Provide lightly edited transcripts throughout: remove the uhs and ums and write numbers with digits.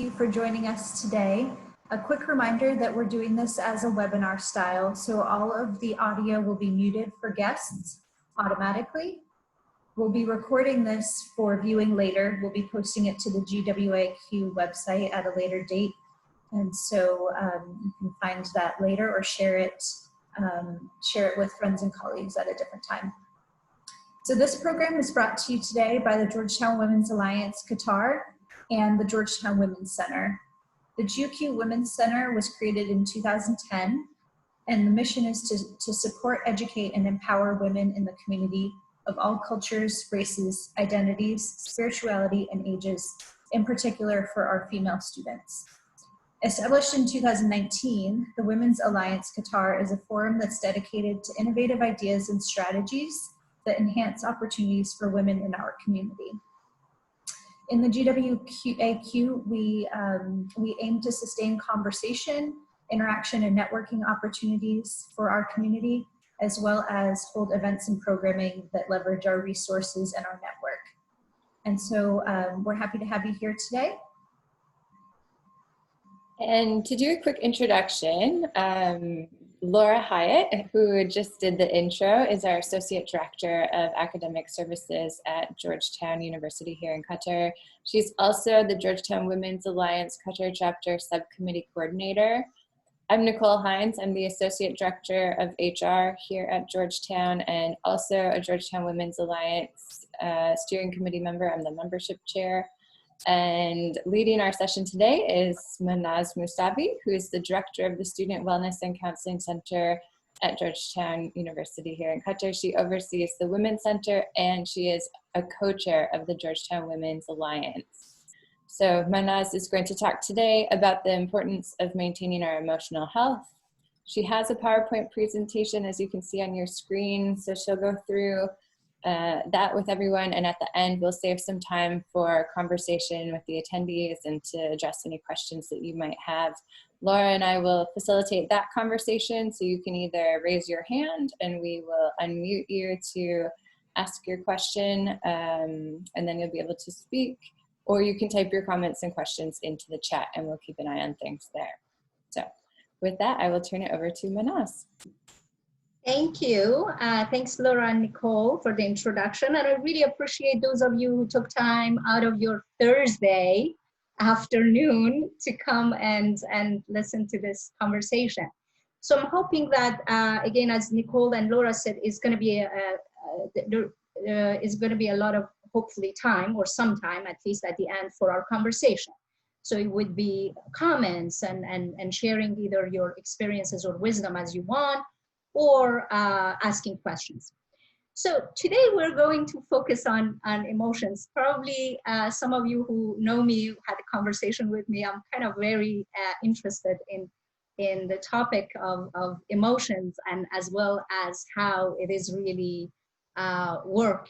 you for joining us today. A quick reminder that we're doing this as a webinar style, so all of the audio will be muted for guests automatically. We'll be recording this for viewing later. We'll be posting it to the GWAQ website at a later date, and so you can find that later or share it with friends and colleagues at a different time. So this program is brought to you today by the Georgetown Women's Alliance Qatar and the Georgetown Women's Center. The GWAQ Women's Center was created in 2010, and the mission is to support, educate, and empower women in the community of all cultures, races, identities, spirituality, and ages, in particular for our female students. Established in 2019, the Women's Alliance Qatar is a forum that's dedicated to innovative ideas and strategies that enhance opportunities for women in our community. In the GWAQ, we aim to sustain conversation, interaction, and networking opportunities for our community, as well as hold events and programming that leverage our resources and our network. And so we're happy to have you here today. And to do a quick introduction, Laura Hyatt, who just did the intro, is our Associate Director of Academic Services at Georgetown University here in Qatar. She's also the Georgetown Women's Alliance Qatar Chapter Subcommittee Coordinator. I'm Nicole Hines. I'm the Associate Director of HR here at Georgetown and also a Georgetown Women's Alliance Steering Committee member. I'm the Membership Chair. And leading our session today is Manaz Musavi, who is the Director of the Student Wellness and Counseling Center at Georgetown University here in Qatar. She oversees the Women's Center and she is a co-chair of the Georgetown Women's Alliance. So Manaz is going to talk today about the importance of maintaining our emotional health. She has a PowerPoint presentation, as you can see on your screen, so she'll go through that with everyone, and at the end we'll save some time for conversation with the attendees and to address any questions that you might have. Laura and I will facilitate that conversation, so you can either raise your hand and we will unmute you to ask your question, and then you'll be able to speak, or you can type your comments and questions into the chat and we'll keep an eye on things there. So with that, I will turn it over to Manaz. Thank you. Thanks, Laura and Nicole, for the introduction. And I really appreciate those of you who took time out of your Thursday afternoon to come and listen to this conversation. So I'm hoping that, again, as Nicole and Laura said, is going to be a lot of, hopefully, time, or some time, at least at the end, for our conversation. So it would be comments and sharing either your experiences or wisdom as you want, or asking questions. So today we're going to focus on emotions. Probably some of you who know me, had a conversation with me, I'm kind of very interested in the topic of emotions, and as well as how it is really work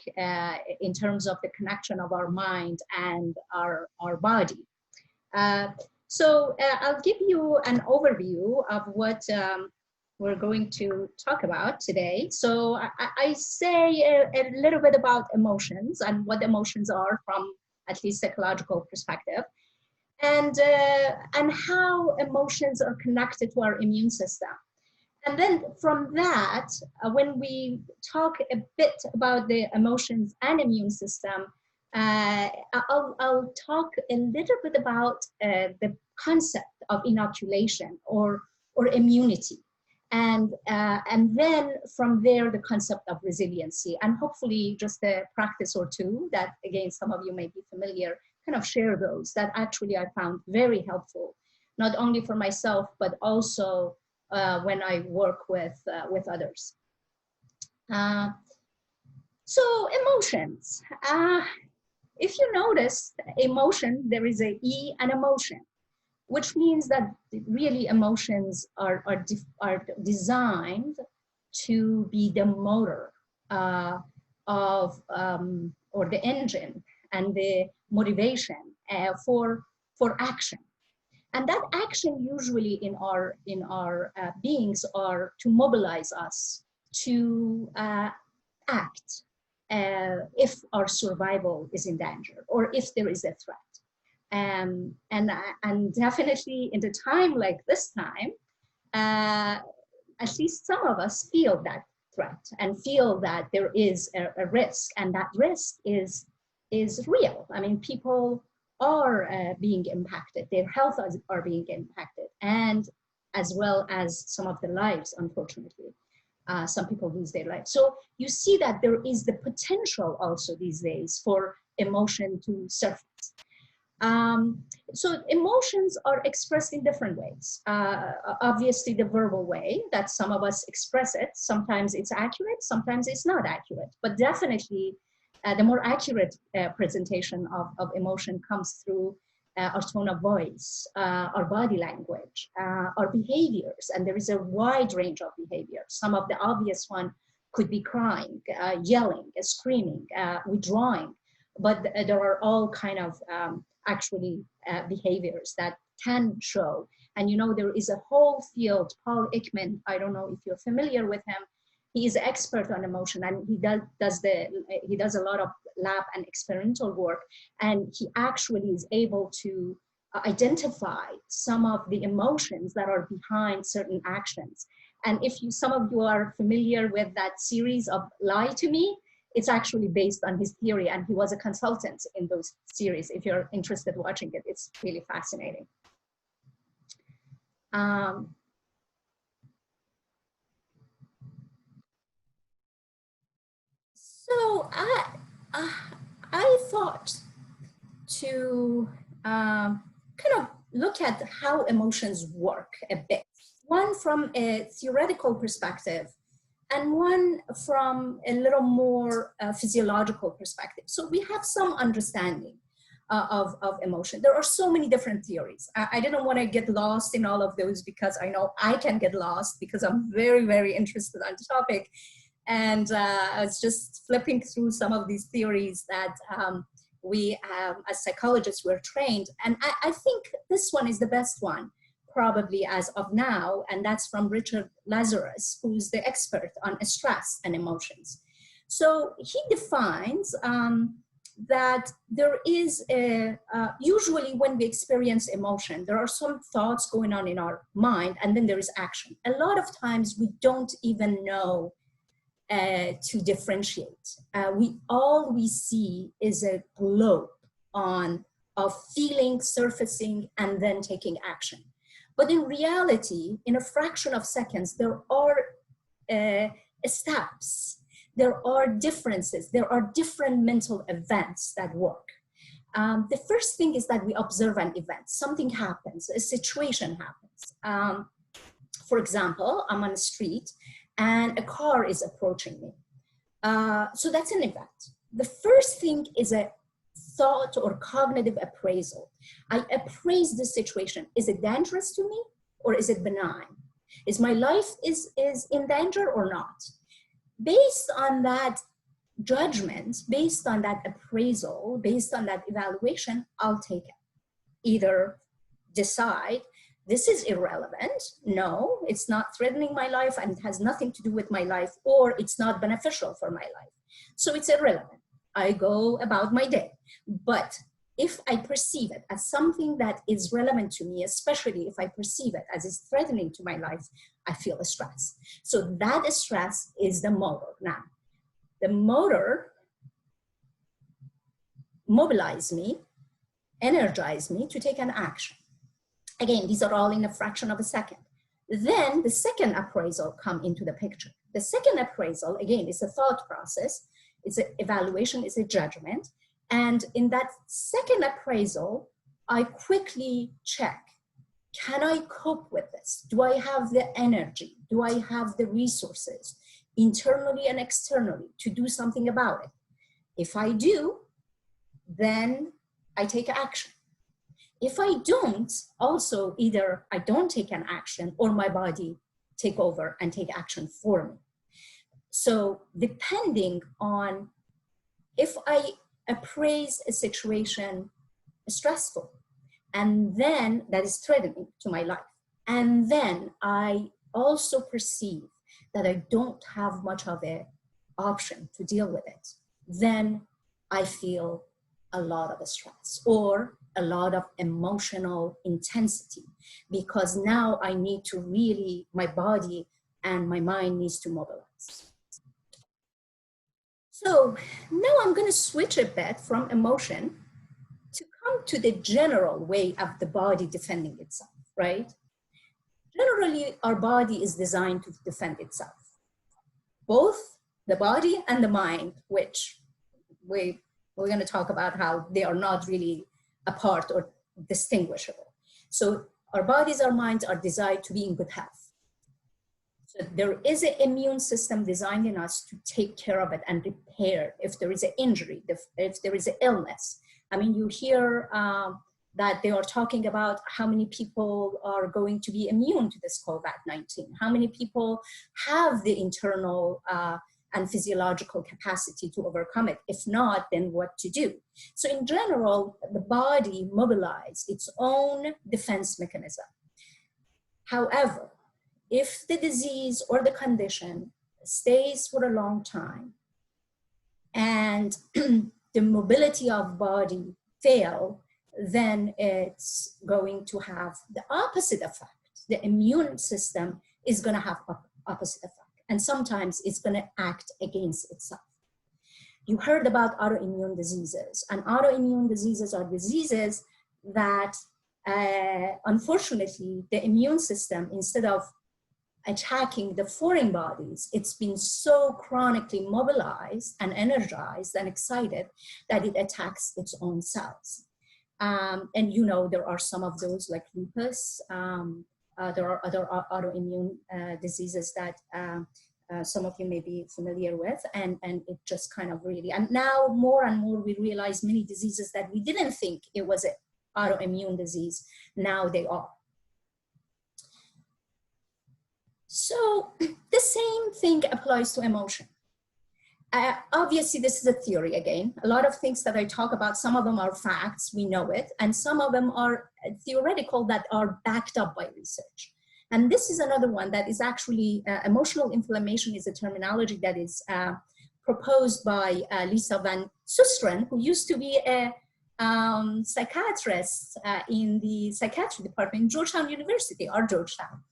in terms of the connection of our mind and our body. So I'll give you an overview of what we're going to talk about today. So I say a little bit about emotions and what emotions are from at least psychological perspective, and how emotions are connected to our immune system. And then from that, when we talk a bit about the emotions and immune system, I'll talk a little bit about the concept of inoculation or immunity. And then from there, the concept of resiliency, and hopefully just a practice or two that, again, some of you may be familiar, kind of share those that actually I found very helpful, not only for myself, but also when I work with others. So emotions. If you notice emotion, there is a E and emotion, which means that really emotions are designed to be the motor or the engine and the motivation for action. And that action usually in our beings are to mobilize us to act if our survival is in danger or if there is a threat. And definitely in the time like this time, at least some of us feel that threat and feel that there is a risk, and that risk is real. I mean, people are being impacted, their health are being impacted, and as well as some of their lives, unfortunately. Some people lose their lives. So you see that there is the potential also these days for emotion to surface. So emotions are expressed in different ways. Obviously, the verbal way that some of us express it, sometimes it's accurate, sometimes it's not accurate, but definitely the more accurate presentation of emotion comes through our tone of voice, our body language, our behaviors, and there is a wide range of behaviors. Some of the obvious one could be crying, yelling, screaming, withdrawing, but there are all kind of actually behaviors that can show. And you know, there is a whole field, Paul Ekman, I don't know if you're familiar with him, he is an expert on emotion, and he does a lot of lab and experimental work, and he actually is able to identify some of the emotions that are behind certain actions. And if some of you are familiar with that series of Lie to Me, it's actually based on his theory, and he was a consultant in those series. If you're interested in watching it, it's really fascinating. So I thought to kind of look at how emotions work a bit. One from a theoretical perspective, and one from a little more physiological perspective. So we have some understanding of emotion. There are so many different theories. I didn't want to get lost in all of those, because I know I can get lost, because I'm very, very interested on the topic. And I was just flipping through some of these theories that we, as psychologists, we're trained. And I think this one is the best one, probably as of now, and that's from Richard Lazarus, who's the expert on stress and emotions. So he defines that there is usually when we experience emotion, there are some thoughts going on in our mind, and then there is action. A lot of times we don't even know to differentiate. All we see is a globe of feeling surfacing and then taking action. But in reality, in a fraction of seconds, there are steps, there are differences, there are different mental events that work. The first thing is that we observe an event. Something happens, a situation happens. For example, I'm on the street and a car is approaching me. So that's an event. The first thing is a thought or cognitive appraisal. I appraise the situation. Is it dangerous to me, or is it benign? Is my life is in danger or not? Based on that judgment, based on that appraisal, based on that evaluation, I'll take it. Either decide this is irrelevant, no, it's not threatening my life and it has nothing to do with my life, or it's not beneficial for my life, so it's irrelevant. I go about my day. But if I perceive it as something that is relevant to me, especially if I perceive it as is threatening to my life, I feel a stress. So that stress is the motor. Now, the motor mobilize me, energize me to take an action. Again, these are all in a fraction of a second. Then the second appraisal come into the picture. The second appraisal, again, is a thought process. It's an evaluation, it's a judgment. And in that second appraisal, I quickly check, can I cope with this? Do I have the energy? Do I have the resources, internally and externally, to do something about it? If I do, then I take action. If I don't, also either I don't take an action or my body take over and take action for me. So depending on if I appraise a situation stressful, and then that is threatening to my life, and then I also perceive that I don't have much of an option to deal with it, then I feel a lot of stress, or a lot of emotional intensity, because now I need to really, my body and my mind needs to mobilize. So now I'm going to switch a bit from emotion to come to the general way of the body defending itself, right? Generally, our body is designed to defend itself. Both the body and the mind, which we're going to talk about how they are not really apart or distinguishable. So our bodies, our minds are designed to be in good health. So there is an immune system designed in us to take care of it and repair if there is an injury, if there is an illness. I mean, you hear that they are talking about how many people are going to be immune to this COVID-19, how many people have the internal and physiological capacity to overcome it. If not, then what to do? So in general, the body mobilizes its own defense mechanism. However, if the disease or the condition stays for a long time and the mobility of body fail, then it's going to have the opposite effect. The immune system is going to have opposite effect. And sometimes it's going to act against itself. You heard about autoimmune diseases, and autoimmune diseases are diseases that, unfortunately, the immune system, instead of attacking the foreign bodies, it's been so chronically mobilized and energized and excited that it attacks its own cells. And you know, there are some of those like lupus. There are other autoimmune diseases that some of you may be familiar with, and it just kind of really, and now more and more we realize many diseases that we didn't think it was an autoimmune disease, now they are. So the same thing applies to emotion. Obviously, this is a theory again. A lot of things that I talk about, some of them are facts, we know it, and some of them are theoretical that are backed up by research. And this is another one that is actually, emotional inflammation is a terminology that is proposed by Lisa Van Susteren, who used to be a psychiatrist in the psychiatry department in Georgetown University, or Georgetown.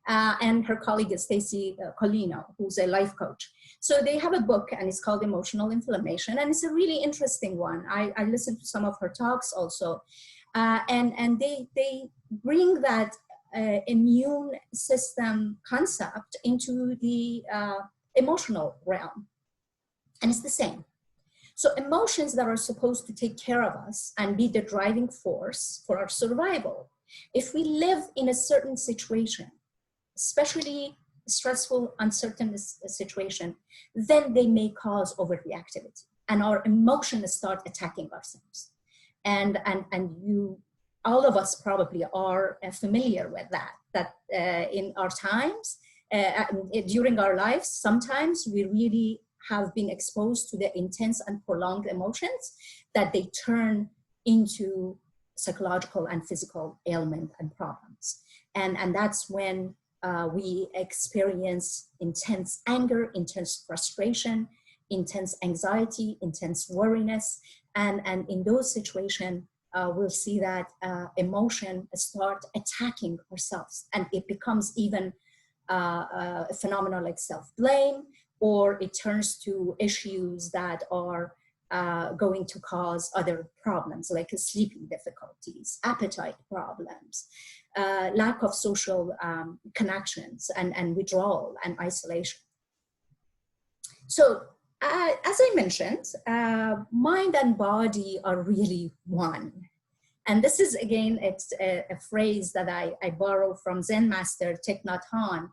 And her colleague is Stacy Colino, who's a life coach. So they have a book and it's called Emotional Inflammation, and it's a really interesting one. I listened to some of her talks also, and they bring that immune system concept into the emotional realm, and it's the same. So emotions that are supposed to take care of us and be the driving force for our survival, if we live in a certain situation, especially stressful, uncertain situation, then they may cause overreactivity and our emotions start attacking ourselves. And you, all of us probably are familiar with that in our times, during our lives, sometimes we really have been exposed to the intense and prolonged emotions that they turn into psychological and physical ailment and problems. And that's when we experience intense anger, intense frustration, intense anxiety, intense worriness. And in those situations, we'll see that emotion start attacking ourselves, and it becomes even a phenomenon like self-blame, or it turns to issues that are going to cause other problems like sleeping difficulties, appetite problems, lack of social connections, and withdrawal and isolation. So as I mentioned, mind and body are really one. And this is, again, it's a phrase that I borrow from Zen master Thich Nhat Hanh,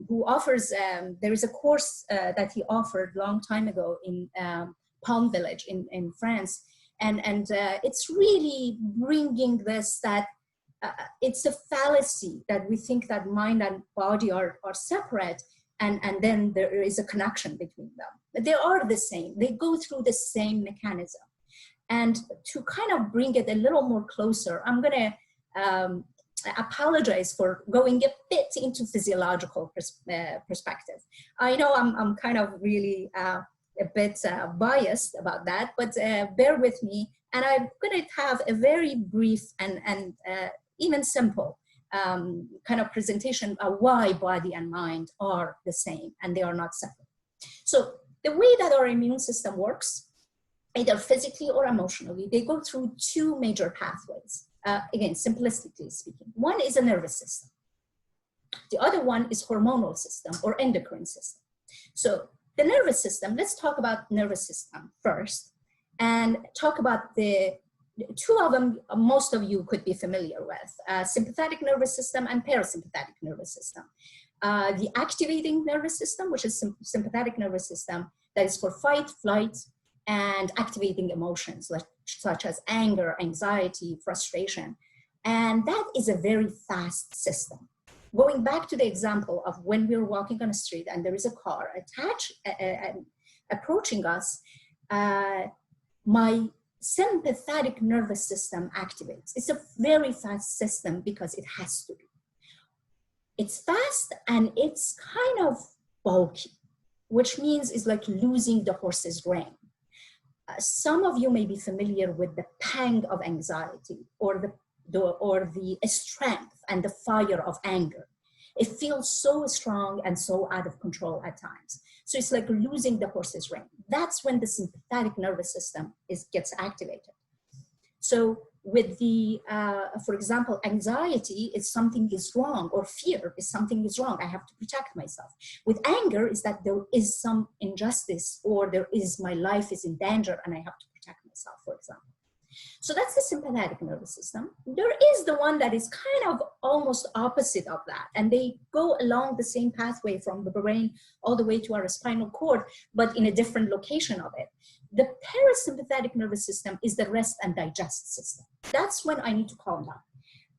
who offers, there is a course that he offered a long time ago in Palm Village in France. And it's really bringing this, that it's a fallacy that we think that mind and body are separate, and then there is a connection between them. They are the same. They go through the same mechanism. And to kind of bring it a little more closer, I'm going to apologize for going a bit into physiological perspective. I know I'm kind of really a bit biased about that, but bear with me. And I'm going to have a very brief and even simple kind of presentation of why body and mind are the same and they are not separate. So the way that our immune system works, either physically or emotionally, they go through two major pathways. Again, simplistically speaking, one is a nervous system. The other one is hormonal system or endocrine system. So the nervous system, let's talk about nervous system first and talk about the two of them most of you could be familiar with, sympathetic nervous system and parasympathetic nervous system. The activating nervous system, which is sympathetic nervous system, that is for fight, flight, and activating emotions such as anger, anxiety, frustration. And that is a very fast system. Going back to the example of when we're walking on a street and there is a car approaching us, my sympathetic nervous system activates. It's a very fast system because it has to be. It's fast and it's kind of bulky, which means it's like losing the horse's rein. Some of you may be familiar with the pang of anxiety or the strength and the fire of anger. It feels so strong and so out of control at times. So it's like losing the horse's rein. That's when the sympathetic nervous system gets activated. So with the, for example, anxiety is something is wrong, or fear is something is wrong. I have to protect myself. With anger is that there is some injustice or my life is in danger and I have to protect myself, for example. So that's the sympathetic nervous system. There is the one that is kind of almost opposite of that. And they go along the same pathway from the brain all the way to our spinal cord, but in a different location of it. The parasympathetic nervous system is the rest and digest system. That's when I need to calm down.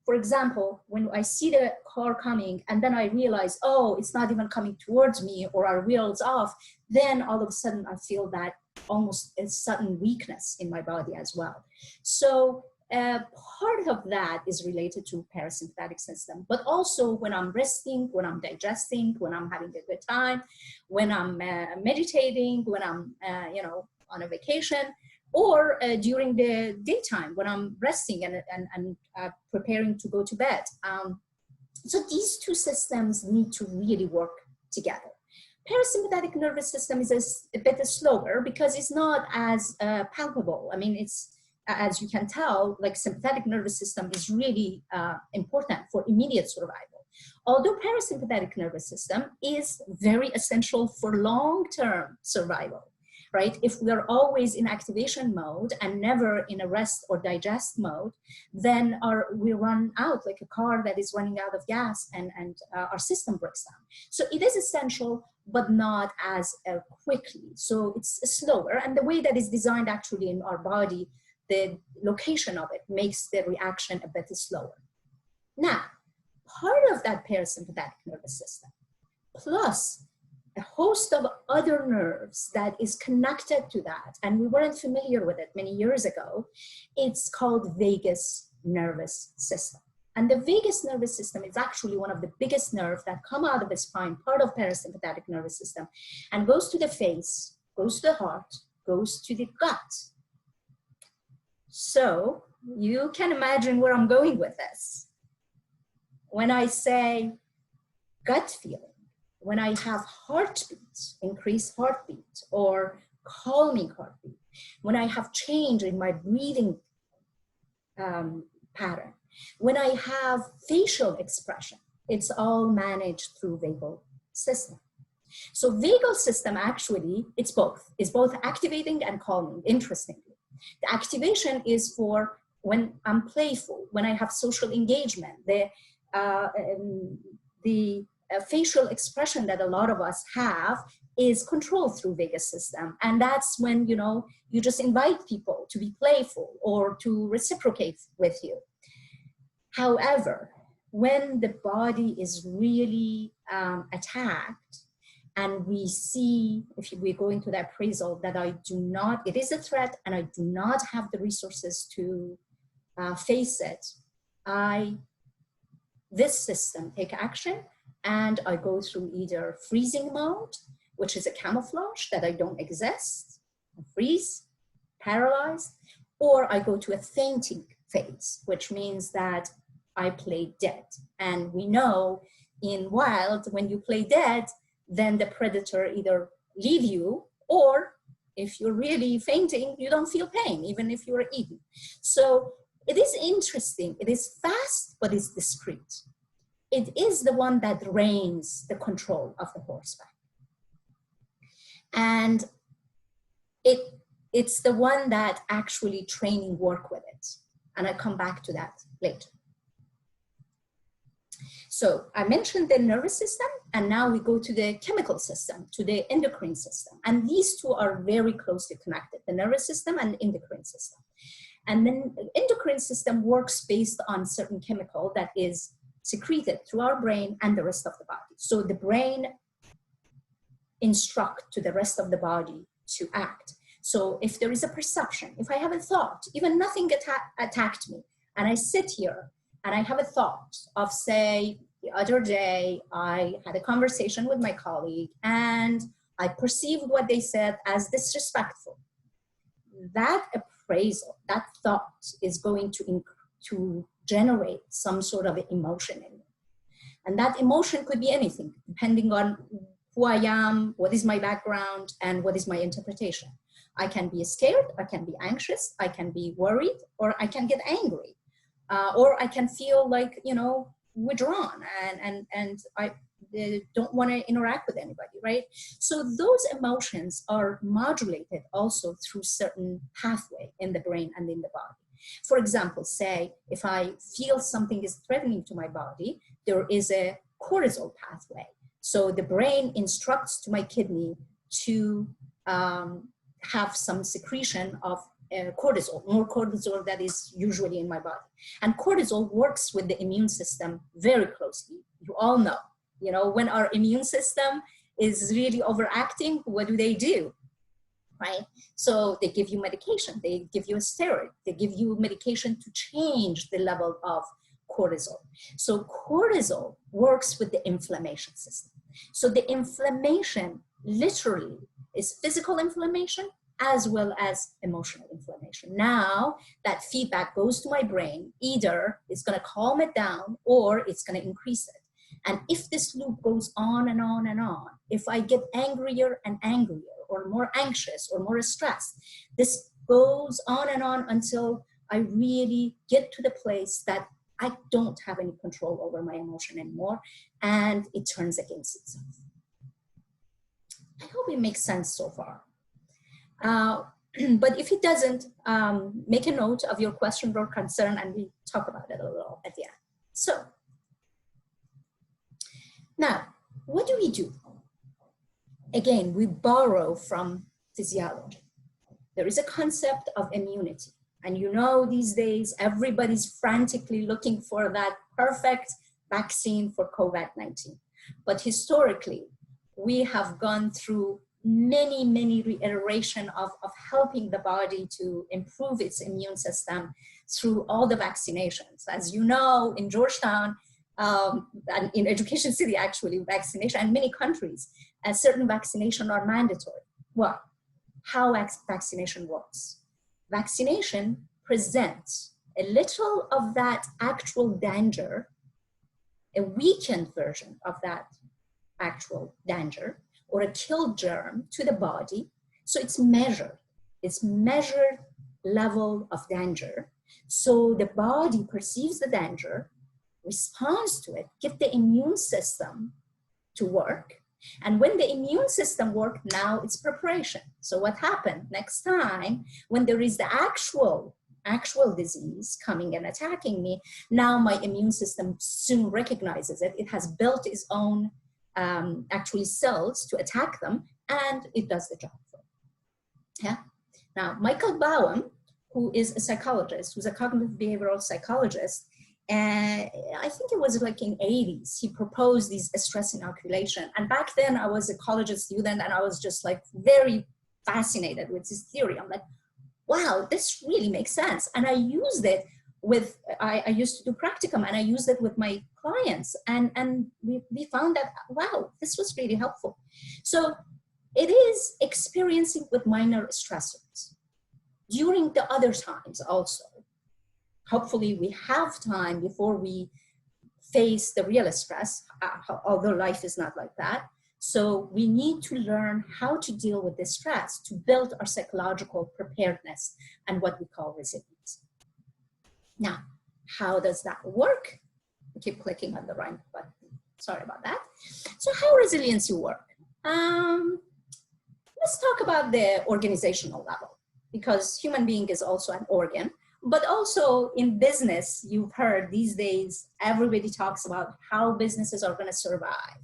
For example, when I see the car coming and then I realize, oh, it's not even coming towards me or our wheels off, then all of a sudden I feel that almost a sudden weakness in my body as well. So part of that is related to parasympathetic system, but also when I'm resting, when I'm digesting, when I'm having a good time, when I'm meditating, when I'm on a vacation, or during the daytime when I'm resting and preparing to go to bed. So these two systems need to really work together. Parasympathetic nervous system is a bit slower because it's not as palpable. I mean, it's, as you can tell, like sympathetic nervous system is really important for immediate survival. Although parasympathetic nervous system is very essential for long-term survival, right? If we're always in activation mode and never in a rest or digest mode, then we run out like a car that is running out of gas and our system breaks down. So it is essential, but not as quickly. So it's slower. And the way that is designed actually in our body, the location of it makes the reaction a bit slower. Now, part of that parasympathetic nervous system, plus a host of other nerves that is connected to that, and we weren't familiar with it many years ago, it's called vagus nervous system. And the vagus nervous system is actually one of the biggest nerves that come out of the spine, part of parasympathetic nervous system, and goes to the face, goes to the heart, goes to the gut. So you can imagine where I'm going with this. When I say gut feeling, when I have heartbeat, increased heartbeat, or calming heartbeat, when I have change in my breathing pattern, when I have facial expression, it's all managed through vagal system. So vagal system actually, it's both activating and calming, interestingly. The activation is for when I'm playful, when I have social engagement, the facial expression that a lot of us have is controlled through vagus system. And that's when, you just invite people to be playful or to reciprocate with you. However, when the body is really attacked, and we see, if we go into the appraisal, that it is a threat and I do not have the resources to face it, this system take action and I go through either freezing mode, which is a camouflage that I don't exist, I freeze, paralyzed, or I go to a fainting phase, which means that I play dead. And we know in wild, when you play dead, then the predator either leave you, or if you're really fainting, you don't feel pain, even if you're eaten. So it is interesting. It is fast, but it's discreet. It is the one that reigns the control of the horseback. And it's the one that actually training work with it. And I come back to that later. So I mentioned the nervous system, and now we go to the chemical system, to the endocrine system. And these two are very closely connected, the nervous system and endocrine system. And then the endocrine system works based on certain chemical that is secreted through our brain and the rest of the body. So the brain instructs to the rest of the body to act. So if there is a perception, if I have a thought, even nothing attacked me, and I sit here and I have a thought of, say, the other day, I had a conversation with my colleague and I perceived what they said as disrespectful. That appraisal, that thought is going to generate some sort of emotion in me. And that emotion could be anything, depending on who I am, what is my background, and what is my interpretation. I can be scared, I can be anxious, I can be worried, or I can get angry. Or I can feel like, withdrawn and I don't want to interact with anybody, right? So those emotions are modulated also through certain pathway in the brain and in the body. For example, say, if I feel something is threatening to my body, there is a cortisol pathway. So the brain instructs to my kidney to have some secretion of cortisol, more cortisol that is usually in my body. And cortisol works with the immune system very closely. You all know, when our immune system is really overacting, what do? Right? So they give you medication, they give you a steroid, they give you medication to change the level of cortisol. So cortisol works with the inflammation system. So the inflammation literally is physical inflammation as well as emotional inflammation. Now that feedback goes to my brain, either it's going to calm it down or it's going to increase it. And if this loop goes on and on and on, if I get angrier and angrier or more anxious or more stressed, this goes on and on until I really get to the place that I don't have any control over my emotion anymore and it turns against itself. I hope it makes sense so far. But if it doesn't, make a note of your question or concern and we talk about it a little at the end. So now, what do we do? Again, we borrow from physiology. There is a concept of immunity. And these days, everybody's frantically looking for that perfect vaccine for COVID-19. But historically, we have gone through many reiteration of helping the body to improve its immune system through all the vaccinations. As you know, in Georgetown, and in Education City, actually, vaccination, and many countries, certain vaccinations are mandatory. Well, how vaccination works? Vaccination presents a little of that actual danger, a weakened version of that actual danger, or a killed germ to the body. So it's measured level of danger. So the body perceives the danger, responds to it, get the immune system to work. And when the immune system works, now it's preparation. So what happened next time when there is the actual disease coming and attacking me, now my immune system soon recognizes it. It has built its own actually cells to attack them, and it does the job for it. Yeah. Now, Michael Baum, who is a psychologist, who's a cognitive behavioral psychologist, and I think it was like in 80s, he proposed these stress inoculation. And back then I was a college student and I was just like very fascinated with this theory. I'm like, wow, this really makes sense. And I used it with, I used to do practicum and I used it with my clients. And we found that, wow, this was really helpful. So it is experiencing with minor stressors. During the other times also, hopefully we have time before we face the real stress, although life is not like that. So we need to learn how to deal with this stress to build our psychological preparedness and what we call resilience. Now, how does that work? I keep clicking on the right button. Sorry about that. So how resiliency work? Let's talk about the organizational level, because human being is also an organ, but also in business, you've heard these days, everybody talks about how businesses are going to survive,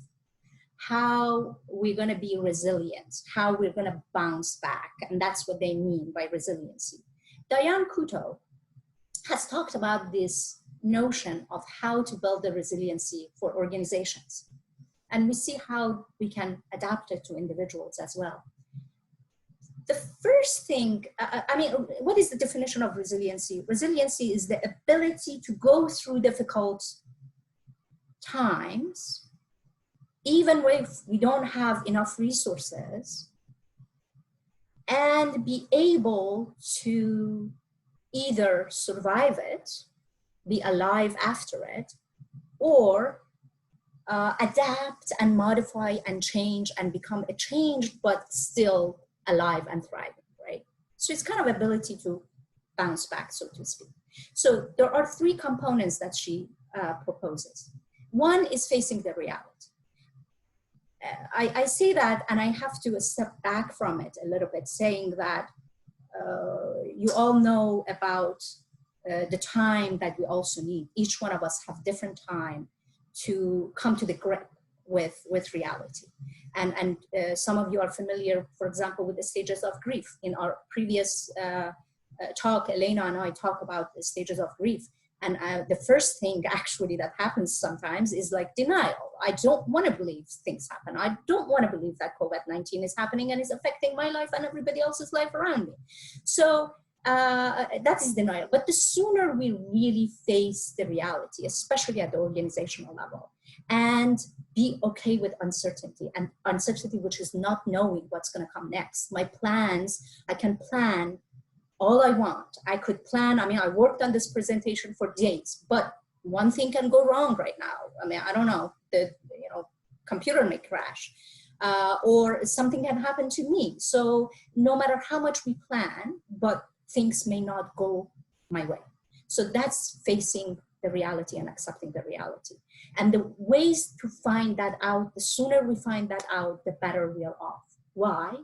how we're going to be resilient, how we're going to bounce back. And that's what they mean by resiliency. Diane Kuto has talked about this notion of how to build the resiliency for organizations. And we see how we can adapt it to individuals as well. The first thing, what is the definition of resiliency? Resiliency is the ability to go through difficult times, even if we don't have enough resources, and be able to either survive it, be alive after it, or adapt and modify and change and become a changed but still alive and thriving, right? So it's kind of ability to bounce back, so to speak. So there are three components that she proposes. One is facing the reality. I say that, and I have to step back from it a little bit, saying that you all know about the time that we also need. Each one of us have different time to come to the grip with reality. And some of you are familiar, for example, with the stages of grief. In our previous talk, Elena and I talk about the stages of grief. And the first thing actually that happens sometimes is like denial. I don't want to believe things happen. I don't want to believe that COVID-19 is happening and is affecting my life and everybody else's life around me. So that is denial. But the sooner we really face the reality, especially at the organizational level, and be okay with uncertainty, and uncertainty which is not knowing what's going to come next. My plans, I can plan all I want. I could plan, I worked on this presentation for days, but one thing can go wrong right now. I don't know, the computer may crash, or something can happen to me. So no matter how much we plan, but things may not go my way. So that's facing the reality and accepting the reality. And the ways to find that out, the sooner we find that out, the better we are off. Why?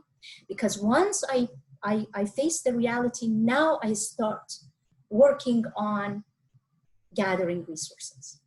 Because once I face the reality, now I start working on gathering resources.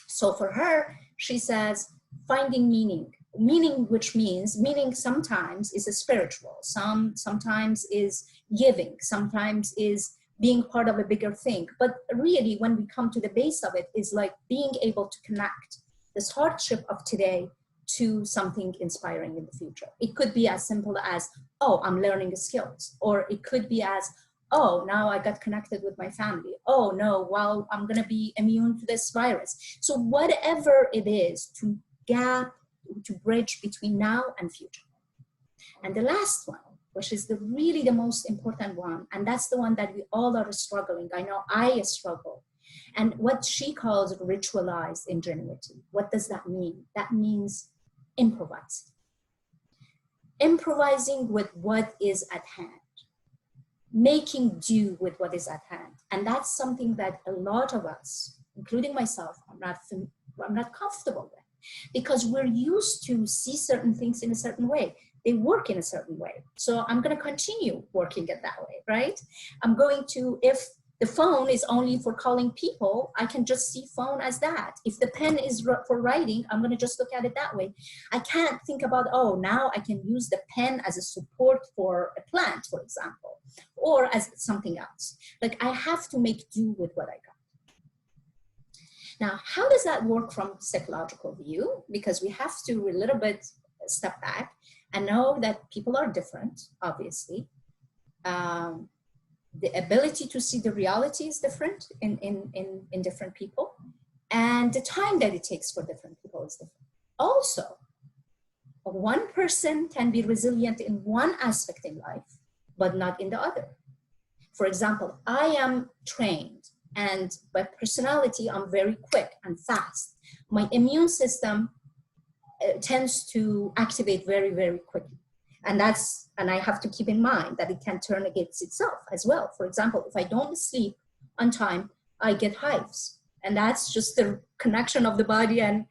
So for her, she says, finding meaning, which means meaning sometimes is a spiritual, sometimes is giving, sometimes is being part of a bigger thing. But really, when we come to the base of it, is like being able to connect this hardship of today to something inspiring in the future. It could be as simple as, oh, I'm learning skills. Or it could be as, oh, now I got connected with my family. Oh no, well, I'm gonna be immune to this virus. So whatever it is, to bridge between now and future. And the last one, which is really the most important one, and that's the one that we all are struggling. I know I struggle. And what she calls ritualized ingenuity. What does that mean? That means improvising. Improvising with what is at hand. Making do with what is at hand. And that's something that a lot of us, including myself, I'm not comfortable with, because we're used to see certain things in a certain way. They work in a certain way. So I'm going to continue working it that way, right? I'm going to, if the phone is only for calling people, I can just see phone as that. If the pen is for writing, I'm going to just look at it that way. I can't think about, oh, now I can use the pen as a support for a plant, for example, or as something else. Like, I have to make do with what I got. Now, how does that work from psychological view? Because we have to a little bit step back and know that people are different, obviously. The ability to see the reality is different in different people. And the time that it takes for different people is different. Also, one person can be resilient in one aspect in life, but not in the other. For example, I am trained, and by personality, I'm very quick and fast. My immune system tends to activate very, very quickly. And I have to keep in mind that it can turn against itself as well. For example, if I don't sleep on time, I get hives. And that's just the connection of the body and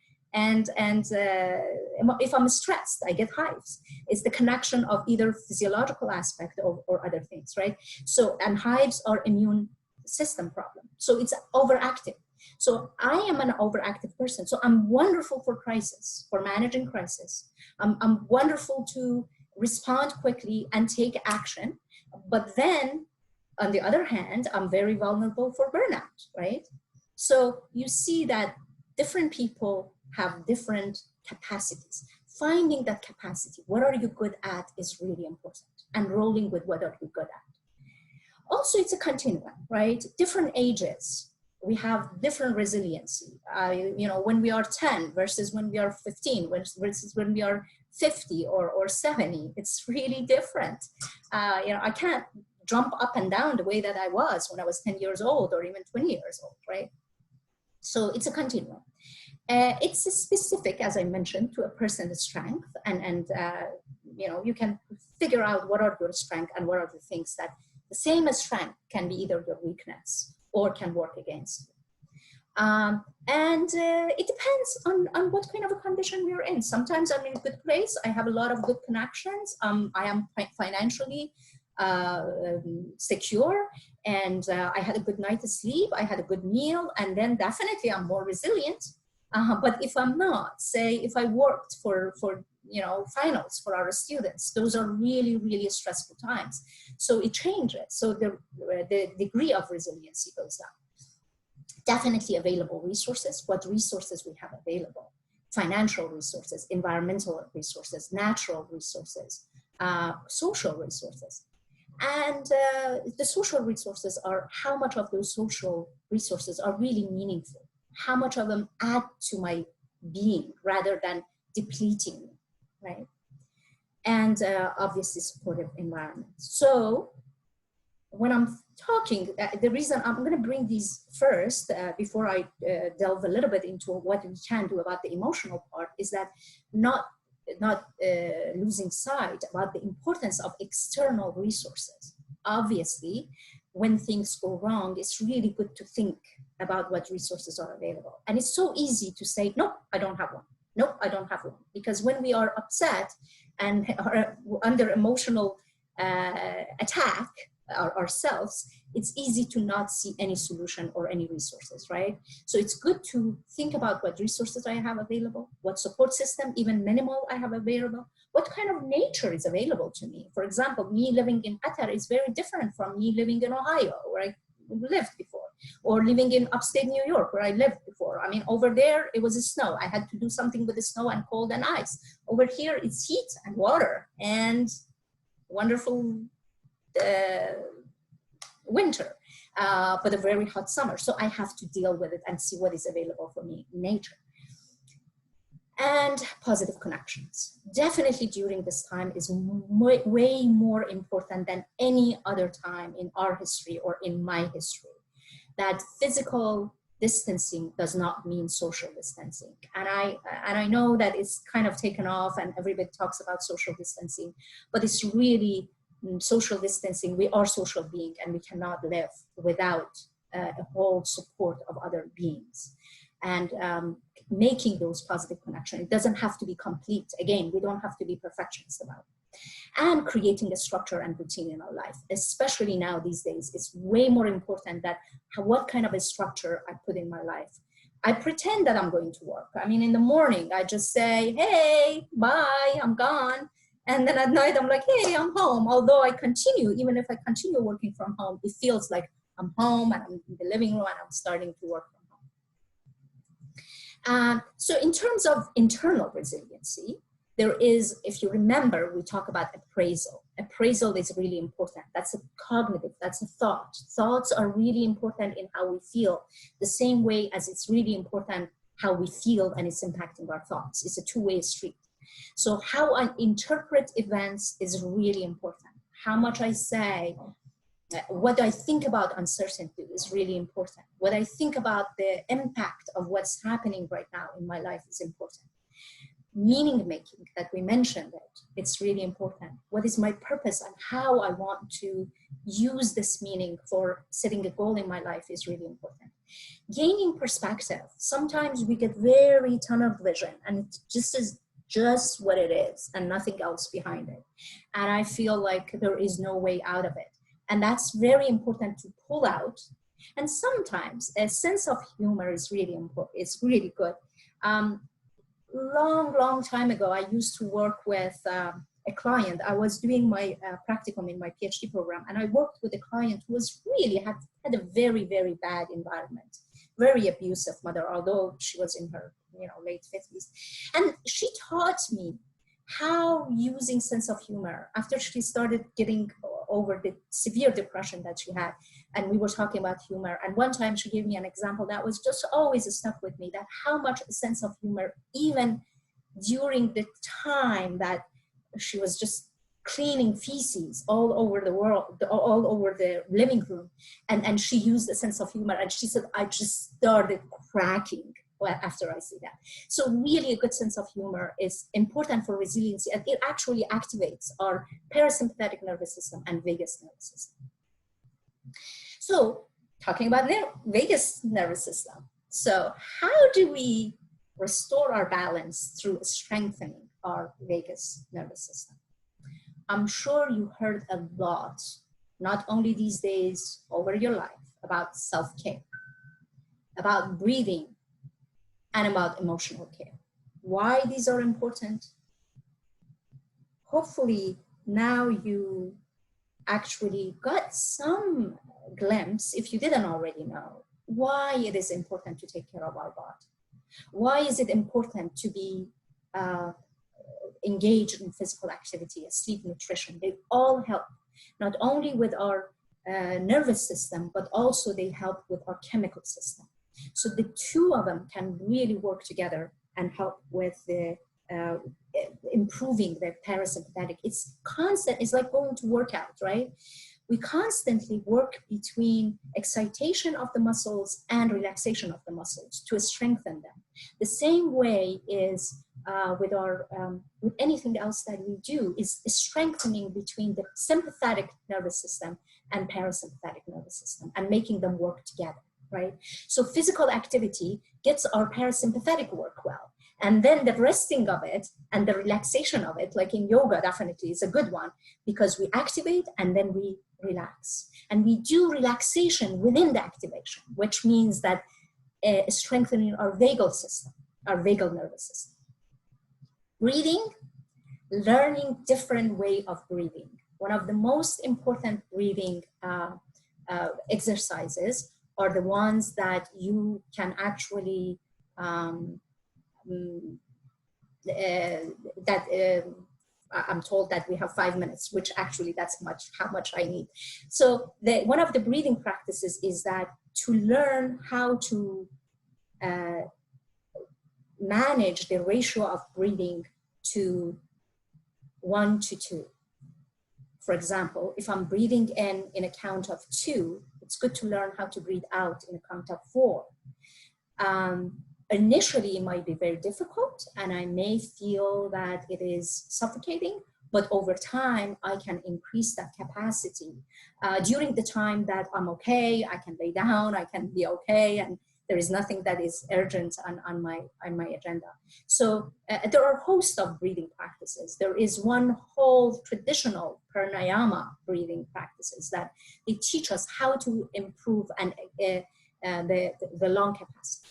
if I'm stressed, I get hives. It's the connection of either physiological aspect or other things, right? So, and hives are immune system problem. So it's overactive. So I am an overactive person. So I'm wonderful for crisis, for managing crisis. I'm wonderful to respond quickly and take action. But then, on the other hand, I'm very vulnerable for burnout, right? So you see that different people have different capacities. Finding that capacity, what are you good at, is really important, and rolling with what are you good at. Also, it's a continuum, right? Different ages, we have different resiliency. When we are 10 versus when we are 15 versus when we are 50 or 70, it's really different. I can't jump up and down the way that I was when I was 10 years old or even 20 years old, right? So it's a continuum. It's specific, as I mentioned, to a person's strength, and you can figure out what are your strengths and what are the things that the same as strength can be either your weakness or can work against you. It depends on what kind of a condition we're in. Sometimes I'm in a good place. I have a lot of good connections. I am financially secure, and I had a good night of sleep. I had a good meal, and then definitely I'm more resilient. But if I'm not, say if I worked for finals for our students, those are really, really stressful times. So it changes. So the degree of resiliency goes down. Definitely available resources, what resources we have available: financial resources, environmental resources, natural resources, social resources. And the social resources are how much of those social resources are really meaningful, how much of them add to my being rather than depleting me, right? And obviously supportive environment. So when I'm talking, the reason I'm going to bring these first before I delve a little bit into what we can do about the emotional part is that not losing sight about the importance of external resources. Obviously, when things go wrong, it's really good to think about what resources are available. And it's so easy to say, nope, I don't have one. Nope, I don't have one. Because when we are upset and are under emotional attack ourselves, it's easy to not see any solution or any resources, right? So it's good to think about what resources I have available, what support system, even minimal, I have available, what kind of nature is available to me. For example, me living in Qatar is very different from me living in Ohio, where I lived before, or living in upstate New York, where I lived before. I mean, over there, it was snow. I had to do something with the snow and cold and ice. Over here, it's heat and water and wonderful winter, but a very hot summer. So I have to deal with it and see what is available for me in nature. And positive connections. Definitely during this time is way more important than any other time in our history or in my history. That physical distancing does not mean social distancing. And I know that it's kind of taken off and everybody talks about social distancing, but it's really social distancing. We are social beings and we cannot live without a whole support of other beings. And making those positive connections. It doesn't have to be complete. Again, we don't have to be perfectionists about it. And creating a structure and routine in our life, especially now these days, it's way more important that what kind of a structure I put in my life. I pretend that I'm going to work. I mean, in the morning, I just say, hey, bye, I'm gone. And then at night, I'm like, hey, I'm home. Although I continue, even if I continue working from home, it feels like I'm home and I'm in the living room and I'm starting to work from home. So in terms of internal resiliency, there is, if you remember, we talk about appraisal. Appraisal is really important. That's a cognitive, that's a thought. Thoughts are really important in how we feel, the same way as it's really important how we feel and it's impacting our thoughts. It's a two-way street. So how I interpret events is really important. How much I say, what I think about uncertainty is really important. What I think about the impact of what's happening right now in my life is important. Meaning making, that we mentioned it's really important. What is my purpose and how I want to use this meaning for setting a goal in my life is really important. Gaining perspective. Sometimes we get very tunnel vision and it just is just what it is and nothing else behind it. And I feel like there is no way out of it. And that's very important to pull out. And sometimes a sense of humor is really important. It's really good. Long time ago, I used to work with a client. I was doing my practicum in my PhD program, and I worked with a client who was really had a very, very bad environment, very abusive mother, although she was in her late 50s. And she taught me how using sense of humor, after she started getting over the severe depression that she had, and we were talking about humor, and one time she gave me an example that was just always stuck with me, that how much a sense of humor, even during the time that she was just cleaning feces all over the world, all over the living room, and she used a sense of humor, and she said, I just started cracking after I see that. So really a good sense of humor is important for resiliency, and it actually activates our parasympathetic nervous system and vagus nervous system. So talking about the vagus nervous system. So how do we restore our balance through strengthening our vagus nervous system? I'm sure you heard a lot, not only these days, over your life, about self-care, about breathing, and about emotional care. Why these are important? Hopefully now you actually got some glimpse, if you didn't already know, why it is important to take care of our body. Why is it important to be engaged in physical activity, sleep, nutrition? They all help, not only with our nervous system, but also they help with our chemical system. So the two of them can really work together and help with the improving the parasympathetic. It's constant, it's like going to work out, right? We constantly work between excitation of the muscles and relaxation of the muscles to strengthen them. The same way is with our with anything else that we do, is strengthening between the sympathetic nervous system and parasympathetic nervous system and making them work together, right? So physical activity gets our parasympathetic work well. And then the resting of it and the relaxation of it, like in yoga, definitely is a good one, because we activate and then we relax. And we do relaxation within the activation, which means that strengthening our vagal system, our vagal nervous system. Breathing, learning different way of breathing. One of the most important breathing exercises are the ones that you can actually I'm told that we have 5 minutes, which actually that's how much I need. So one of the breathing practices is that to learn how to manage the ratio of breathing to 1 to 2. For example, if I'm breathing in a count of 2, it's good to learn how to breathe out in a count of 4. Initially, it might be very difficult, and I may feel that it is suffocating, but over time, I can increase that capacity. During the time that I'm okay, I can lay down, I can be okay, and there is nothing that is urgent on my agenda. So there are a host of breathing practices. There is one whole traditional pranayama breathing practices that they teach us how to improve the lung capacity.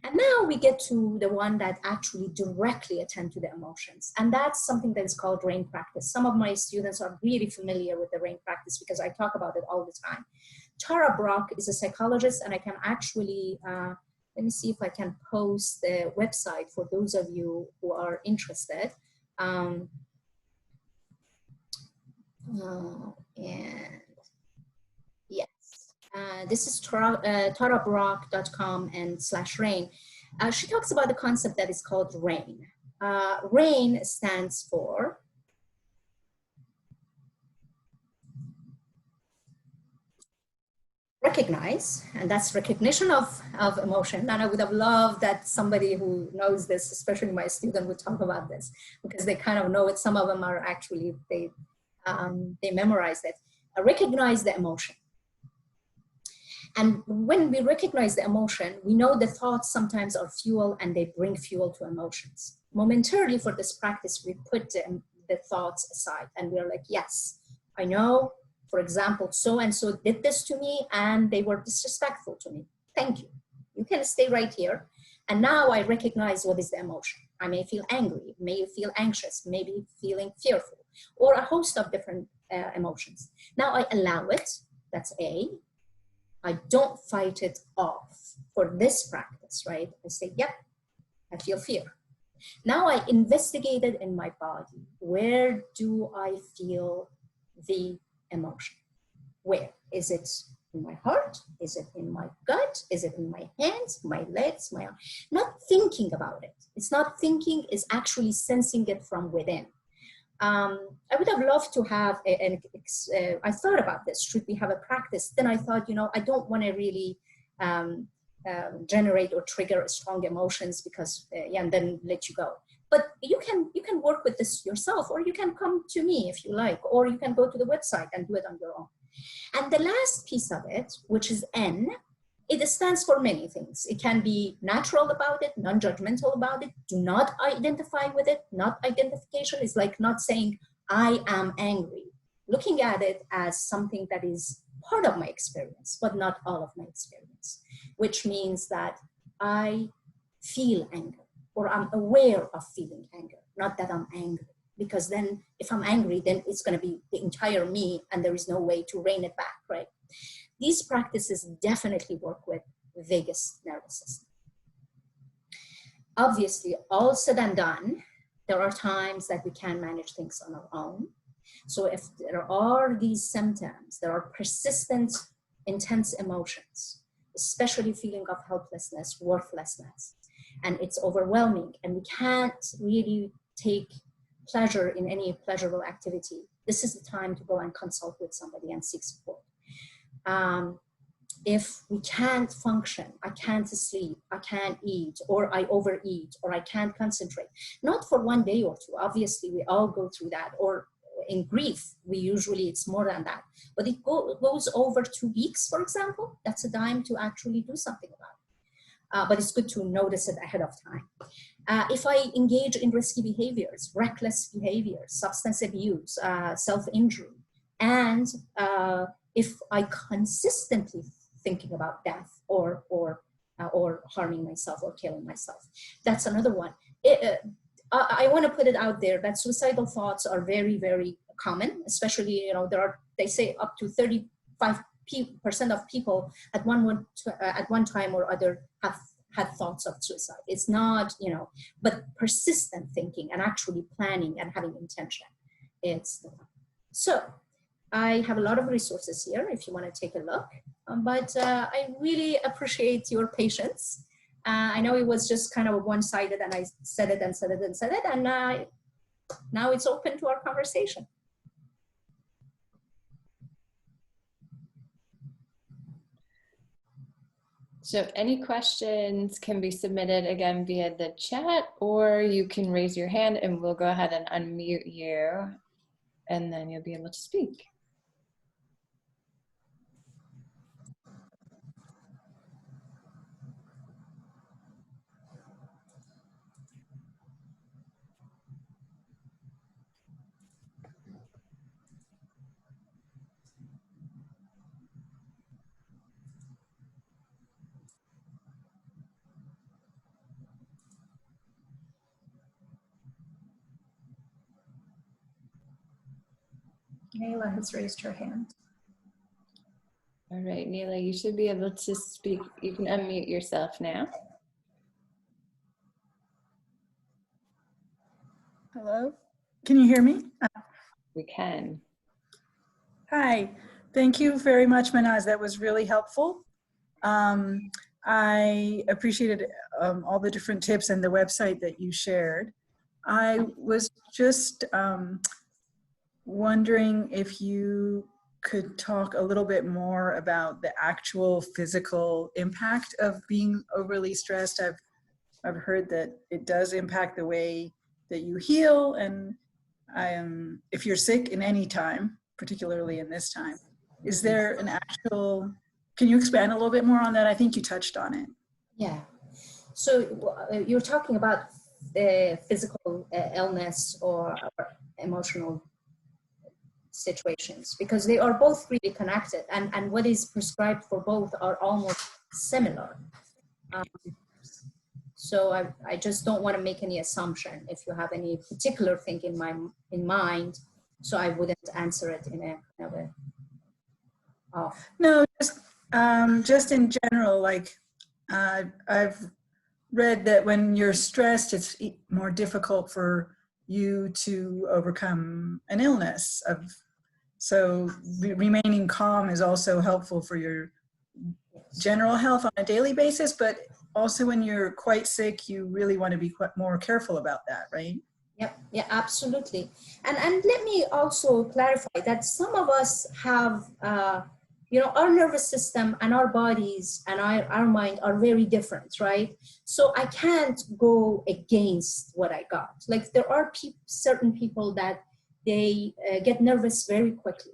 And now we get to the one that actually directly attend to the emotions. And that's something that is called RAIN practice. Some of my students are really familiar with the RAIN practice because I talk about it all the time. Tara Brach is a psychologist, and I can actually, let me see if I can post the website for those of you who are interested. And yes. This is tarabrach.com and /RAIN. She talks about the concept that is called RAIN. RAIN stands for recognize, and that's recognition of emotion. And I would have loved that somebody who knows this, especially my student, would talk about this, because they kind of know it. Some of them are actually, they memorized it. Recognize the emotion. And when we recognize the emotion, we know the thoughts sometimes are fuel and they bring fuel to emotions. Momentarily for this practice, we put the thoughts aside and we're like, yes, I know, for example, so-and-so did this to me and they were disrespectful to me. Thank you. You can stay right here. And now I recognize what is the emotion. I may feel angry, may feel anxious, maybe feeling fearful, or a host of different emotions. Now I allow it, that's A. I don't fight it off for this practice, right? I say, yep, I feel fear. Now I investigated in my body. Where do I feel the emotion? Where? Is it in my heart? Is it in my gut? Is it in my hands, my legs, my arm? Not thinking about it. It's not thinking, it's actually sensing it from within. I would have loved to have I thought about this, should we have a practice? Then I thought, you know, I don't want to really generate or trigger strong emotions because, yeah, and then let you go. But you can work with this yourself, or you can come to me if you like, or you can go to the website and do it on your own. And the last piece of it, which is N, it stands for many things. It can be natural about it, non-judgmental about it, do not identify with it. Not identification is like not saying, I am angry. Looking at it as something that is part of my experience, but not all of my experience, which means that I feel anger, or I'm aware of feeling anger, not that I'm angry. Because then if I'm angry, then it's gonna be the entire me and there is no way to rein it back, right? These practices definitely work with vagus nervous system. Obviously, all said and done, there are times that we can manage things on our own. So if there are these symptoms, there are persistent, intense emotions, especially feeling of helplessness, worthlessness, and it's overwhelming, and we can't really take pleasure in any pleasurable activity, this is the time to go and consult with somebody and seek support. If we can't function, I can't sleep, I can't eat, or I overeat, or I can't concentrate, not for one day or two, obviously we all go through that, or in grief, it's more than that, but it goes over 2 weeks, for example, that's a time to actually do something about it. But it's good to notice it ahead of time. If I engage in risky behaviors, reckless behaviors, substance abuse, self-injury, and if I consistently thinking about death or harming myself or killing myself, that's another one. I want to put it out there that suicidal thoughts are very, very common, especially, you know, they say up to 35% of people at one time or other have had thoughts of suicide. It's not, you know, but persistent thinking and actually planning and having intention, it's the one. So I have a lot of resources here if you want to take a look, but I really appreciate your patience. I know it was just kind of one-sided and I said it and said it and said it, and now it's open to our conversation. So any questions can be submitted again via the chat, or you can raise your hand and we'll go ahead and unmute you, and then you'll be able to speak. Nayla has raised her hand. All right, Neela, you should be able to speak. You can unmute yourself now. Hello, can you hear me? We can. Hi, thank you very much, Manaz. That was really helpful. I appreciated all the different tips and the website that you shared. I was just wondering if you could talk a little bit more about the actual physical impact of being overly stressed. I've heard that it does impact the way that you heal, and if you're sick in any time, particularly in this time, is there an actual, can you expand a little bit more on that? I think you touched on it. Yeah. So you're talking about physical illness or emotional situations, because they are both really connected, and what is prescribed for both are almost similar. So I just don't want to make any assumption if you have any particular thing in mind, so I wouldn't answer it in a way off. No, just in general, like I've read that when you're stressed, it's more difficult for you to overcome an illness. So remaining calm is also helpful for your general health on a daily basis, but also when you're quite sick, you really want to be more careful about that, right? Yep, yeah, absolutely. And let me also clarify that some of us have, our nervous system and our bodies and our mind are very different, right? So I can't go against what I got. Like there are certain people that they get nervous very quickly,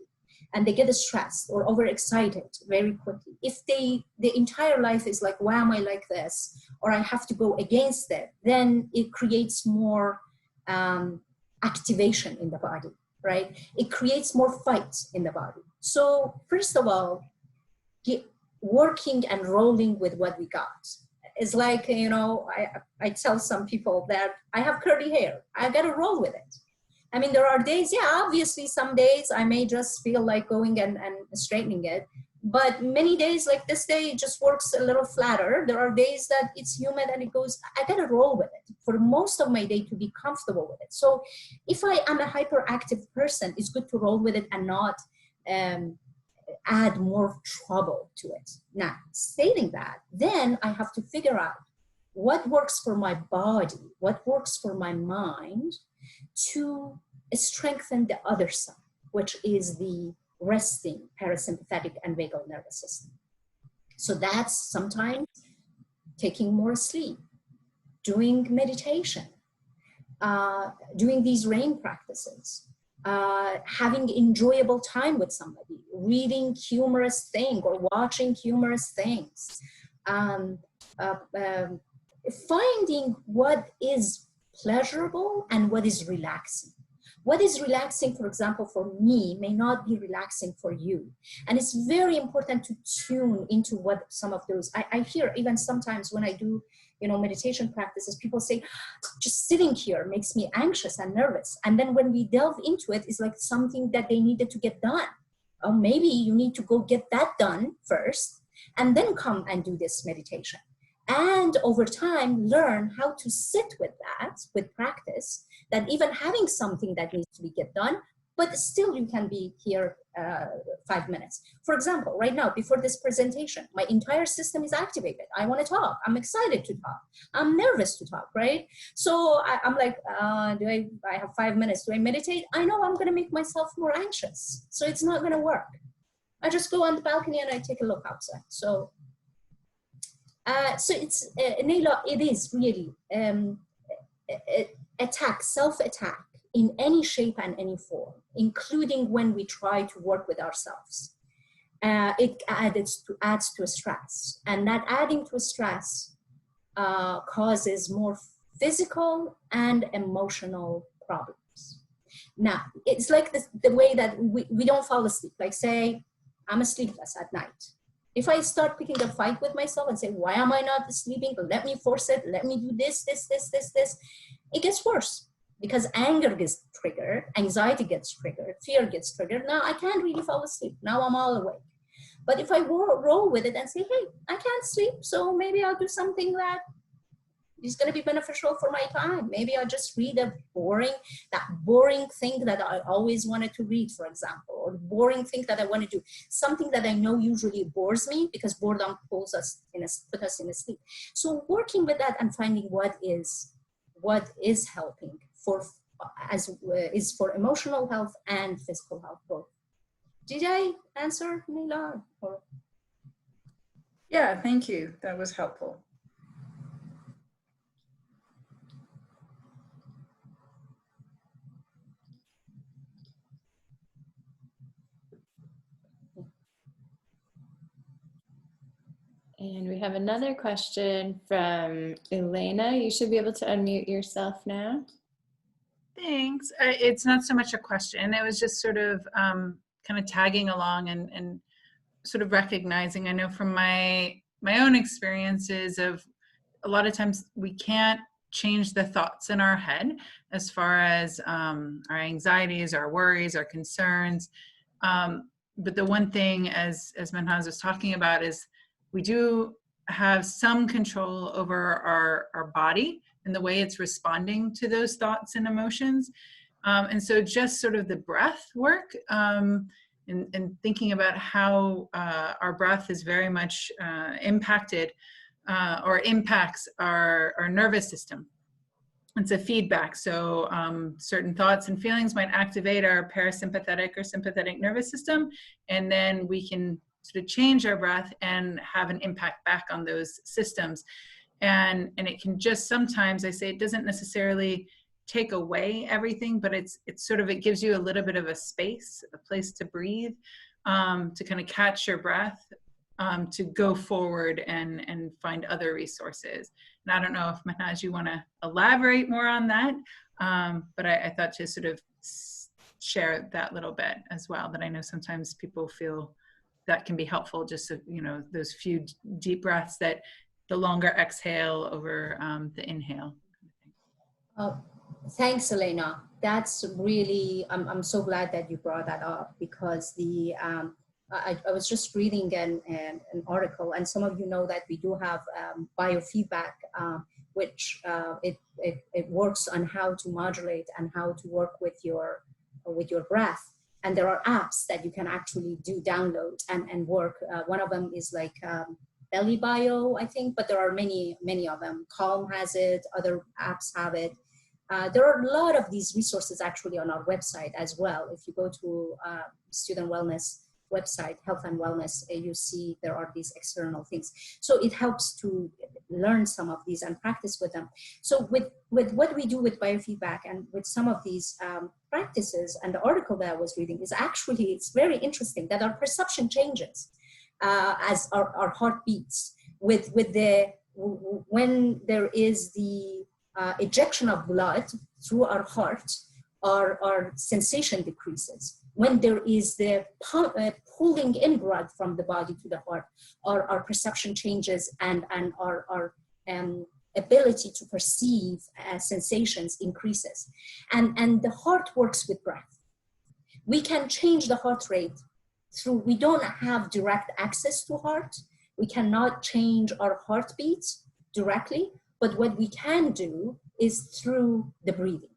and they get stressed or overexcited very quickly. If the entire life is like, why am I like this? Or I have to go against it, then it creates more activation in the body, right? It creates more fight in the body. So first of all, working and rolling with what we got. It's like, I tell some people that I have curly hair. I got to roll with it. I mean, there are days, obviously some days I may just feel like going and straightening it. But many days like this day, it just works a little flatter. There are days that it's humid and it goes, I got to roll with it for most of my day to be comfortable with it. So if I am a hyperactive person, it's good to roll with it and not add more trouble to it. Now, stating that, then I have to figure out what works for my body, what works for my mind to strengthen the other side, which is the resting parasympathetic and vagal nervous system. So that's sometimes taking more sleep, doing meditation, doing these RAIN practices, having enjoyable time with somebody, reading humorous things or watching humorous things, finding what is pleasurable and what is relaxing. What is relaxing, for example, for me may not be relaxing for you. And it's very important to tune into what some of those, I hear even sometimes when I do, meditation practices, people say, just sitting here makes me anxious and nervous. And then when we delve into it, it's like something that they needed to get done. Or maybe you need to go get that done first, and then come and do this meditation. And over time, learn how to sit with that, with practice, that even having something that needs to be get done, but still you can be here 5 minutes. For example, right now, before this presentation, my entire system is activated. I want to talk. I'm excited to talk. I'm nervous to talk, right? So I'm like, I have 5 minutes. Do I meditate? I know I'm going to make myself more anxious. So it's not going to work. I just go on the balcony and I take a look outside. So it's, Nayla, it is really attack, self-attack in any shape and any form, including when we try to work with ourselves. It adds to stress. And that adding to stress causes more physical and emotional problems. Now, it's like the way that we don't fall asleep. Like say, I'm sleepless at night. If I start picking a fight with myself and say, why am I not sleeping? Let me force it. Let me do this. It gets worse because anger gets triggered, anxiety gets triggered, fear gets triggered. Now I can't really fall asleep. Now I'm all awake. But if I roll with it and say, hey, I can't sleep, so maybe I'll do something that is going to be beneficial for my time. Maybe I'll just read that boring thing that I always wanted to read, for example, or the boring thing that I want to do, something that I know usually bores me because boredom put us in a sleep. So working with that and finding what is helping is for emotional health and physical health both. Did I answer, Leila? Or? Yeah, thank you. That was helpful. And we have another question from Elena. You should be able to unmute yourself now. Thanks. It's not so much a question. It was just sort of kind of tagging along and sort of recognizing. I know from my own experiences of a lot of times we can't change the thoughts in our head as far as our anxieties, our worries, our concerns. But the one thing, as Manhaj was talking about, is we do have some control over our body and the way it's responding to those thoughts and emotions. And so just sort of the breath work and thinking about how our breath is very much impacted or impacts our nervous system. It's a feedback. So certain thoughts and feelings might activate our parasympathetic or sympathetic nervous system, and then we can sort of change our breath and have an impact back on those systems. And it can just sometimes, I say, it doesn't necessarily take away everything, but it's sort of, it gives you a little bit of a space, a place to breathe, to kind of catch your breath, to go forward and find other resources. And I don't know if Manhaj, you want to elaborate more on that, but I thought to sort of share that little bit as well, that I know sometimes people feel that can be helpful, just so, you know, those few deep breaths, that the longer exhale over the inhale. Thanks, Elena. That's really, I'm so glad that you brought that up, because I was just reading an article, and some of you know that we do have biofeedback, which it works on how to modulate and how to work with your breath. And there are apps that you can actually download and work. One of them is like Belly Bio, I think, but there are many of them. Calm has it, other apps have it. There are a lot of these resources actually on our website as well. If you go to Student Wellness website, Health and Wellness, you see there are these external things. So it helps to learn some of these and practice with them. So with what we do with biofeedback and with some of these practices, and the article that I was reading is actually, it's very interesting that our perception changes as our heart beats. When there is the ejection of blood through our heart, our sensation decreases. When there is the pulling in blood from the body to the heart, our perception changes, and our ability to perceive sensations increases. And the heart works with breath. We can change the heart rate through, we don't have direct access to heart. We cannot change our heartbeat directly, but what we can do is through the breathing.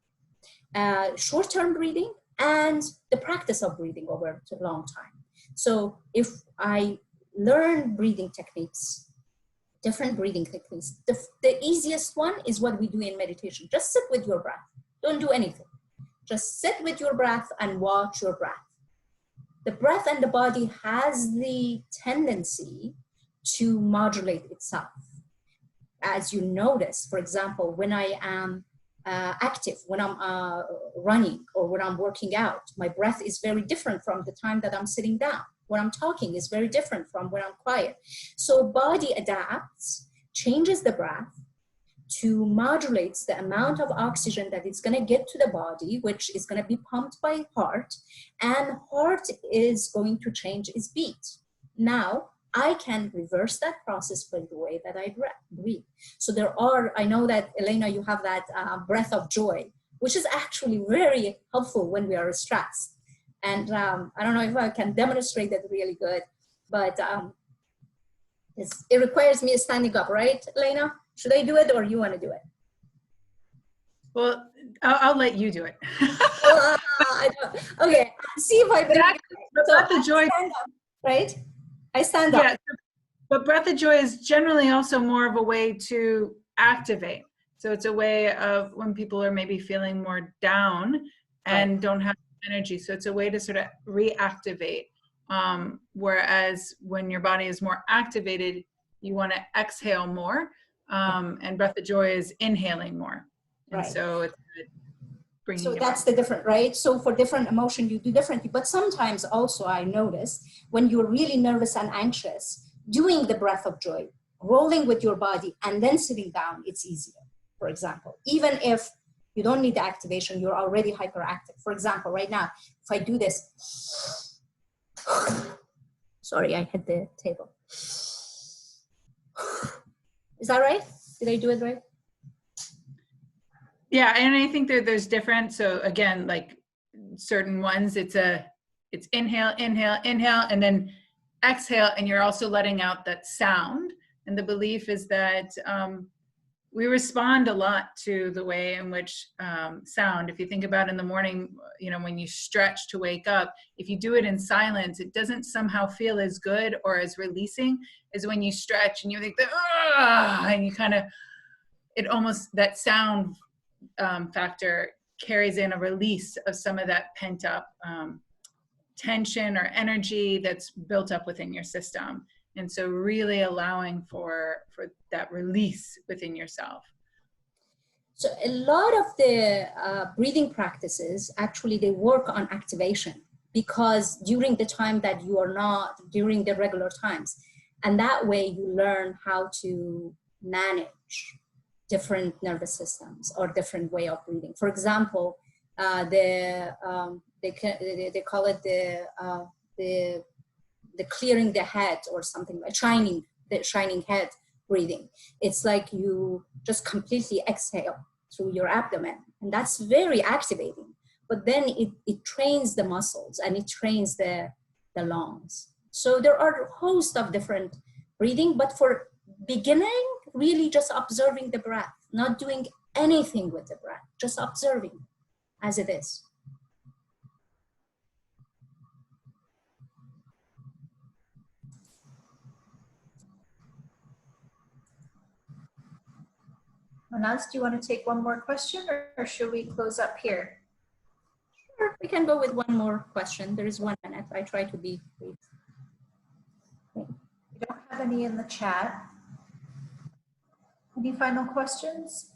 Short-term breathing and the practice of breathing over a long time. So if I learn breathing techniques, different breathing techniques, the easiest one is what we do in meditation. Just sit with your breath. Don't do anything. Just sit with your breath and watch your breath. The breath and the body has the tendency to modulate itself. As you notice, for example, when I am active, when I'm running or when I'm working out, my breath is very different from the time that I'm sitting down. When I'm talking is very different from when I'm quiet. So body adapts, changes the breath to modulate the amount of oxygen that it's going to get to the body, which is going to be pumped by heart, and heart is going to change its beat. Now, I can reverse that process by the way that I breathe. So there are, I know that, Elena, you have that breath of joy, which is actually very helpful when we are stressed. And I don't know if I can demonstrate that really good, but it requires me standing up, right, Elena? Should I do it or you want to do it? Well, I'll let you do it. Okay, see if I do it. So Breath of Joy, right? I stand up. yeah, but Breath of Joy is generally also more of a way to activate. So it's a way of when people are maybe feeling more down and don't have energy. So it's a way to sort of reactivate. Whereas when your body is more activated, you want to exhale more. And breath of joy is inhaling more. And Right. so it's bringing So it that's back. the different, right? So for different emotion, you do differently. But sometimes also I notice when you're really nervous and anxious, doing the breath of joy, rolling with your body and then sitting down, it's easier, for example. Even if you don't need the activation, you're already hyperactive. For example, right now, if I do this, sorry, I hit the table. Is that right? Did I do it right? Yeah, and I think there's different. So again, like certain ones, it's inhale, inhale, inhale, and then exhale, and you're also letting out that sound. And the belief is that we respond a lot to the way in which sound. If you think about in the morning, you know, when you stretch to wake up, if you do it in silence, it doesn't somehow feel as good or as releasing as when you stretch and you think, and you kind of, it almost, that sound factor carries in a release of some of that pent up tension or energy that's built up within your system. And so really allowing for that release within yourself. So a lot of the breathing practices, actually they work on activation because during the time that you are not, during the regular times. And that way you learn how to manage different nervous systems or different way of breathing. For example, they call it the clearing the head or something like shining head breathing. It's like you just completely exhale through your abdomen, and that's very activating. But then it trains the muscles and it trains the lungs. So there are a host of different breathing, but for beginning, really just observing the breath, not doing anything with the breath, just observing as it is. Manaz, do you want to take one more question or should we close up here? Sure, we can go with one more question. There is 1 minute. I try to be brief. We don't have any in the chat. Any final questions?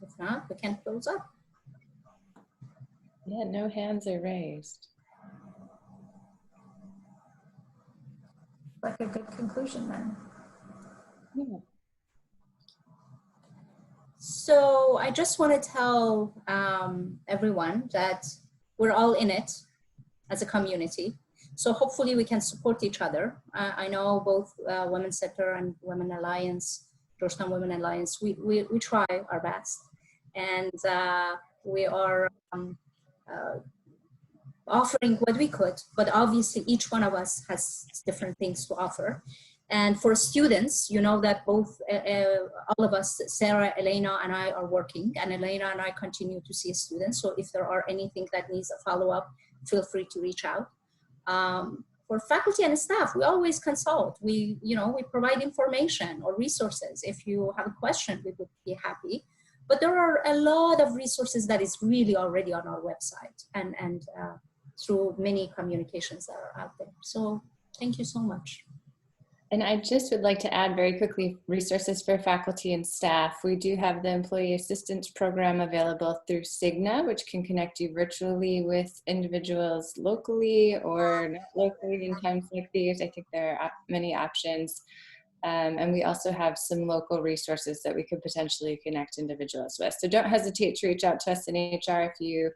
If not, we can close up. Yeah, no hands are raised. Like a good conclusion then. Yeah. So I just want to tell everyone that we're all in it as a community. So hopefully we can support each other. I know both Women's Center and Women Alliance, Georgetown Women Alliance, we try our best. And we are offering what we could, but obviously each one of us has different things to offer. And for students, you know that both, all of us, Sarah, Elena, and I are working, and Elena and I continue to see students. So if there are anything that needs a follow-up, feel free to reach out. For faculty and staff, we always consult. We provide information or resources. If you have a question, we would be happy. But there are a lot of resources that is really already on our website and through many communications that are out there. So thank you so much. And I just would like to add very quickly resources for faculty and staff. We do have the Employee Assistance Program available through Cigna, which can connect you virtually with individuals locally or not locally in times like these. I think there are many options. And we also have some local resources that we could potentially connect individuals with. So don't hesitate to reach out to us in HR if you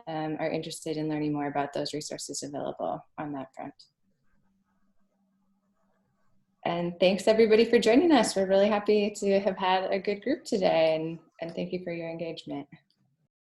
are interested in learning more about those resources available on that front. And thanks everybody for joining us. We're really happy to have had a good group today, and thank you for your engagement.